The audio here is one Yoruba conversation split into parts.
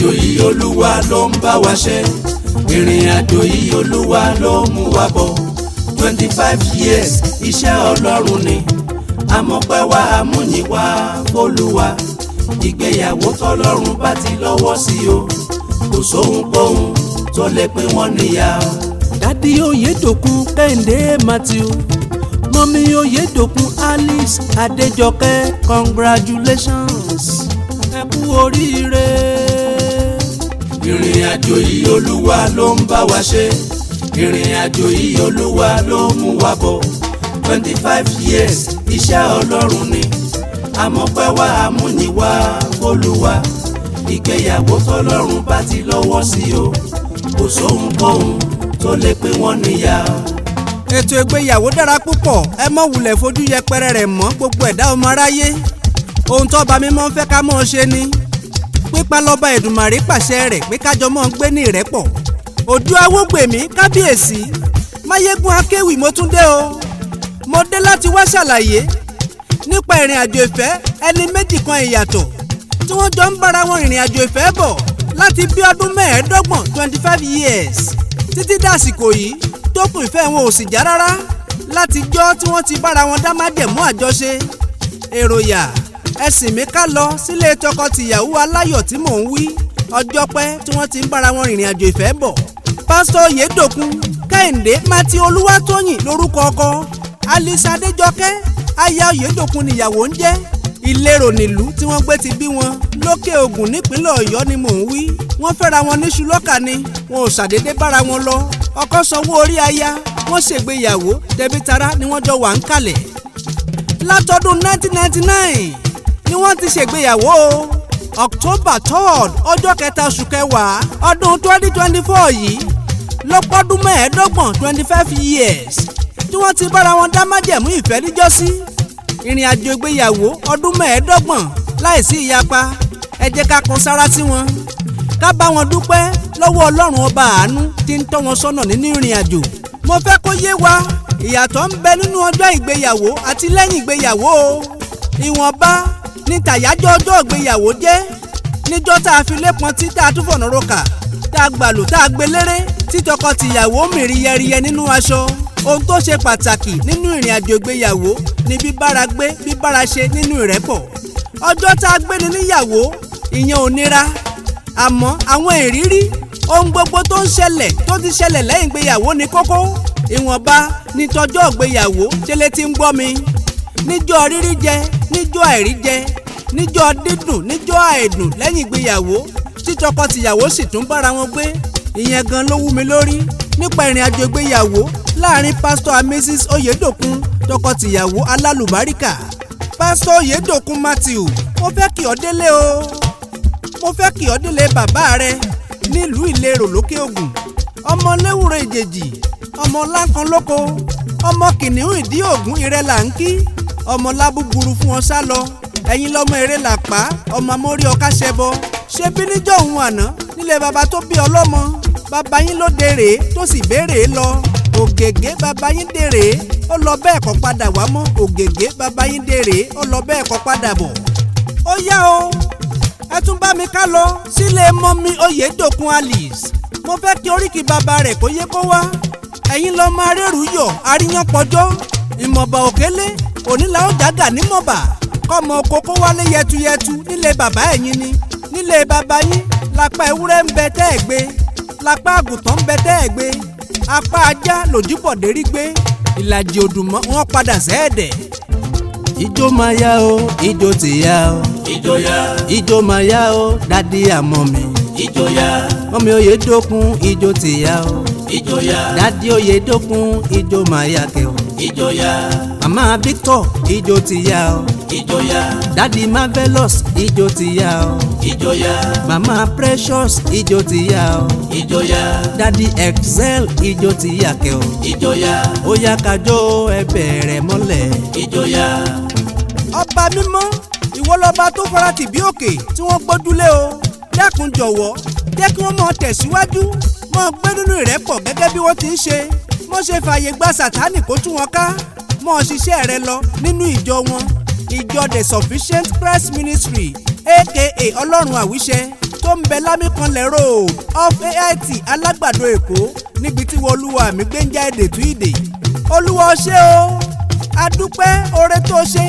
àjò yìí Olúwa ló ń bá wa ṣe, ìrìn àjò yìí Olúwa ló mú wa bọ̀. 25 years iṣẹ́ Ọlọ́run ni, àmọ́pẹ́ wa àmúyìn wa f'Olúwa. Ìgbéyàwó tọ́lọ́run bá ti lọ́wọ́ sí o, kò sóhunkóhun tó lè pín wọ́n níyà. Dádì Oyèdòkun Kẹ́hìndé Matthew, mọ́mí Oyèdòkun Alice Adéjọkẹ́, congratulations, ẹ kú oríire. Ìrìn àjò yìí Olúwa ló ń bá wa ṣe, ìrìn àjò yìí Olúwa ló mú wa bọ̀. 25 years iṣẹ́ Ọlọ́run ni, àmọ́pẹ́ wa àmúyìn wa f'Olúwa. Ìgbéyàwó tọ́lọ́run bá ti lọ́wọ́ sí o, kò sóhunkóhun tó lè pín wọ́n níyà. Ètò ìgbéyàwó dára púpọ̀, ẹ mọ́ wulẹ̀ fojú yẹpẹrẹ rẹ̀ mọ́ gbogbo ẹ̀dá ọmọ aráyé. Ohun tó bá mímọ́ ń fẹ́ ká mọ́ ṣe ni pípa lọ́ba Èdùmàrè pàṣẹ rẹ̀ pé kájọ mọ́ ń gbé ní ìrẹ́pọ̀. Òdu Awógbèmí kábíyèsí Máyégún Akéwì mo tún dé o. Mo dé láti wá ṣàlàyé nípa ìrìn àjò ìfẹ́ ẹni méjì kan ìyàtọ̀ tí wọ́n jọ ń bára wọn ìrìn àjò ìfẹ́ bọ̀ láti bí ọdún 25 25 years títí dàsìkò yìí tó kùn ìfẹ́ wọn ò sì já rárá látijọ́ tí wọ́n ti bára wọn dá májẹ̀mú àjọṣe. Èròyà ẹ̀sìn mi ká lọ sílé tọkọ-tìyàwó aláyọ̀ tí mò ń wí, ọjọ́ pẹ́ tí wọ́n ti ń bára wọn rìnrìn àjò ìfẹ́ bọ̀. Pásítọ̀ Oyèdòkun Kẹ́hìndé Matthew Olúwatóyìn lórúkọ ọkọ, Alice Adéjọkẹ́ aya Oyèdòkun níyàwó ń jẹ́. Ìlérò nílùú tí wọ́n gbé ti bí wọn lókè Ògùn nípínlẹ̀ Ọ̀yọ́ ni mò ń wí. Wọ́n fẹ́ra wọn ní ṣùlọ́kà ni, wọn ò ṣàdédé bára wọn lọ. Ọkọ sanwó orí aya, wọ́n ṣègbéyàwó tẹbítara ni wọ́n jọ wà ń kalẹ̀. Látọdún 1999 ni wọ́n ti ṣègbéyàwó. October 3rd ọjọ́ kẹta oṣù kẹwàá ọdún 2024 yìí lọ́pọ́dún 25 25 years tí wọ́n ti bára wọn dá májẹ̀mú ìfẹ́ níjọ́sí. Ìrìn àjò ìgbéyàwó ọdún 25 láìsí ìyapa. Ẹ jẹ́ ká kan sára sí wọn, ká bá wọn dúpẹ́ lọ́wọ́ Ọlọ́run ọba àánú tí ń tọ́ wọn sọ́nà nínú ìrìn àjò. Mo fẹ́ kó yé wa ìyàtọ̀ ń bẹ nínú ọjọ́ ìgbéyàwó àti lẹ́yìn ìgbéyàwó. Ìwọ̀nba ní tàyájọ́ ọjọ́ ìgbéyàwó jẹ́ níjọ́ tá a fi lépọn tí tá a tún fọ̀nà roka, tá a gbàlù tá a gbé léré, tí tọkọ-tìyàwó mìírí yẹriyẹ nínú aṣọ. Ohun tó ṣe pàtàkì nínú ìrìn àjò ìgbéyàwó ni bíbára gbé bíbára ṣe nínú ìrẹ́pọ̀. Ọjọ́ tá a gbé ni níyàwó ìyẹn ò nira, àmọ́ àwọn ìrírí ohun gbogbo tó ń ṣẹlẹ̀ tó ti ṣẹlẹ̀ lẹ́yìn ìgbéyàwó ni kókó. Ìwọ̀nba ní tọjọ́ ìgbéyàwó ṣẹlẹ̀ tí ń gbọ́ mi. Níjọ́ rírí jẹ, níjọ́ àìrí jẹ, níjọ́ dídùn, níjọ́ àìdùn lẹ́yìn ìgbéyàwó tí tọkọ-tìyàwó sì tún bára wọn gbé. Ìyẹn gan ló wú mi lórí nípa ìrìn àjò ìgbéyàwó láàrin pásítọ̀ and Mrs. Oyèdòkun tọkọ-tìyàwó alálùbáríkà. Pásítọ̀ Oyèdòkun Matthew, mo fẹ́ kí ọ délé o. Mo fẹ́ kí ọ délé bàbá rẹ nílùú Ìlérò lókè Ògùn. Ọmọ léwúrò ìjèjì, ọmọ láǹkan lóko, ọmọ kìnìún ìdí Ògùn ìrẹ́ là ń kí, ọmọ lábúgburu fún ọ sá lọ. Ẹ̀yin lọ́mọ eré làpá, ọmọ amórí ọká ṣẹbọ. Ṣé bí níjọ́ òun àná nílé baba tó bí ọlọ́mọ, baba yín ló dèrè tó sì béèrè lọ. Ògègé baba yín dèrè ó lọ bẹ́ẹ̀ kọ́ padà wá mọ́. Ògègé baba yín dèrè ó lọ bẹ́ẹ̀ kọ́ padà bọ̀. Ó yá o, ẹ tún bá mi ká lọ sílé mọ́mí Oyèdòkun Alice. Mo fẹ́ kí oríkì bàbá rẹ̀ kó yé kó wá. Ẹ̀yin lọ máa rẹ́rù yọ̀ àríyàn pọ̀jọ́. Ìmọ̀bà òkélé onílà ó dàgà nímọ̀bà. Kọ́mọ oko kó wálé yẹtuyẹtu nílé bàbá ẹ̀yin ni. Nílé bàbá yín lápá ewúrẹ́ ń bẹ tẹ́ ẹ̀ gbé, lápá àgùntàn ń bẹ tẹ́ ẹ̀ gbé, apá ajá lòjúbọ̀dé rí gbé. Ìlàjì òdùmọ̀ wọn padà sẹ́ẹ̀dẹ̀. Ijó máa yá o, ijó ti yá o. Ijó yá. Ijó máa yá o, dádì àmọ́ mi. Ijó yá. Mọ́mí Oyèdòkun ijó ti yá o. Ijó yá. Dádì Oyèdòkun ijó máa yá kẹ́ o. Ijó yá. Màmá Victor ijó ti yá o. Ijó yá. Dádì Marvelous ijó ti yá o. Ijó yá. Màmá Precious ijó ti yá o. Ijó yá. Dádì Excel ijó ti yá kẹ́ o. Ijó yá. Ó yá ká jó ẹ bẹ̀rẹ̀ mọ́lẹ̀. Ijó yá. Ọba mímọ́, ìwọ lọba tó fara tì bí òkè tí wọ́n gbójúlé o. Dákun jọ̀wọ́ jẹ́ kí wọ́n máa tẹ̀síwájú, máa gbé nínú ìrẹ́pọ̀ gẹ́gẹ́ bí wọ́n ti ń ṣe. Mọ́ ṣe fààyè gba Sátánì kó tú wọn ká. Mọ́ ṣiṣẹ́ rẹ lọ nínú ìjọ wọn. Ìjọ The Sufficient Christ Ministry aka ọlọ́run àwíṣẹ tó ń bẹ lámìkanlẹ̀ road off AIT alágbàdo èkó níbi tí olúwa mi gbé ń já èdè tú ìdè. olúwa ó ṣé o adúpẹ́ oore tó ṣe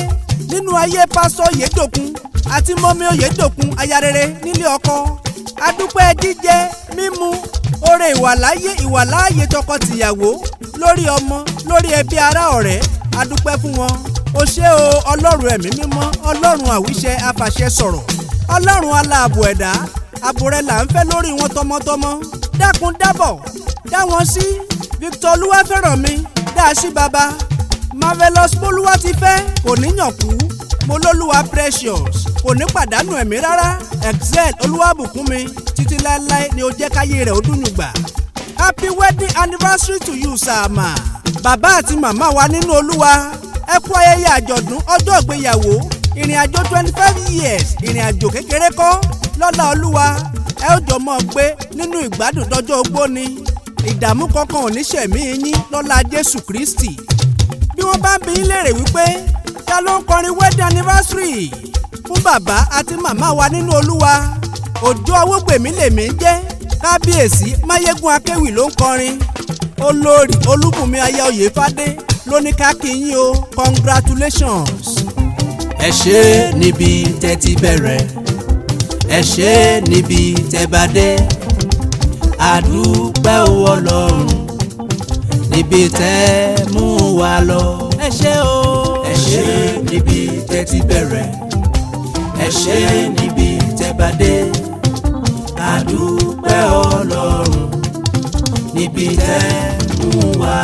nínú ayé pásọ Oyèdòkun àti mọ́mí Oyèdòkun aya rere nílé ọkọ. adúpẹ́ jíjẹ mímu oore ìwàláàyè tọkọ-tìyàwó lórí ọmọ lórí ẹbí ará ọ̀rẹ́ adúpẹ́ fún wọn. ó ṣé o ọlọ́run ẹ̀mí mímọ́ ọlọ́run àwíṣẹ afàṣẹ sọ̀rọ̀ ọlọ́run aláàbò ẹ̀dá ààbò rẹ̀ là ń fẹ́ lórí wọn tọmọtọmọ. dákun dábọ̀ dá wọn sí Victor Olúwafẹ́rànmi dá sí baba Marvelous bolúwa ti fẹ́ kò níyàn kú mo lólúwa Precious kò ní pàdánù ẹ̀mí rárá Excel Olúwabùkúnmi títí láéláé ni ó jẹ́ káyé rẹ̀ ó dùn gbà. Happy wedding anniversary to you sàmà. bàbá àti màmá wa nínú olúwa ẹ kú ayẹyẹ àjọ̀dún ọjọ́ ìgbéyàwó ìrìn àjò 25 years ìrìn àjò kékeré kọ́ lọ́lá olúwa ẹ ó jọ mọ́ gbé nínú ìgbádùn dọjọ́ ogbó ni ìdààmú kankan ò ní ṣẹ̀mí yín lọ́lá Jésù Kristi. bí wọ́n bá ń bi yín léèrè wípé ta ló ń kọrin wedding anniversary fún bàbá àti màmá wa nínú olúwa òjò Awógbèmí lèmi ń jẹ́ kábíyèsí Máyégún Akéwì ló ń kọrin olórí Olúbùnmi aya Oyèfádé ló ní ká kí yín o congratulations. ẹ ṣé níbi tẹ́ ti bẹ̀rẹ̀ ẹ ṣé níbi tẹ́ bá dé àdúpẹ́ o ọlọ́run níbi tẹ́ mú wa lọ. ẹ ṣé o ẹ ṣé níbi tẹ́ ti bẹ̀rẹ̀ ẹ ṣé níbi tẹ́ bá dé àdúpẹ́ ọlọ́run níbi tẹ́ mú wa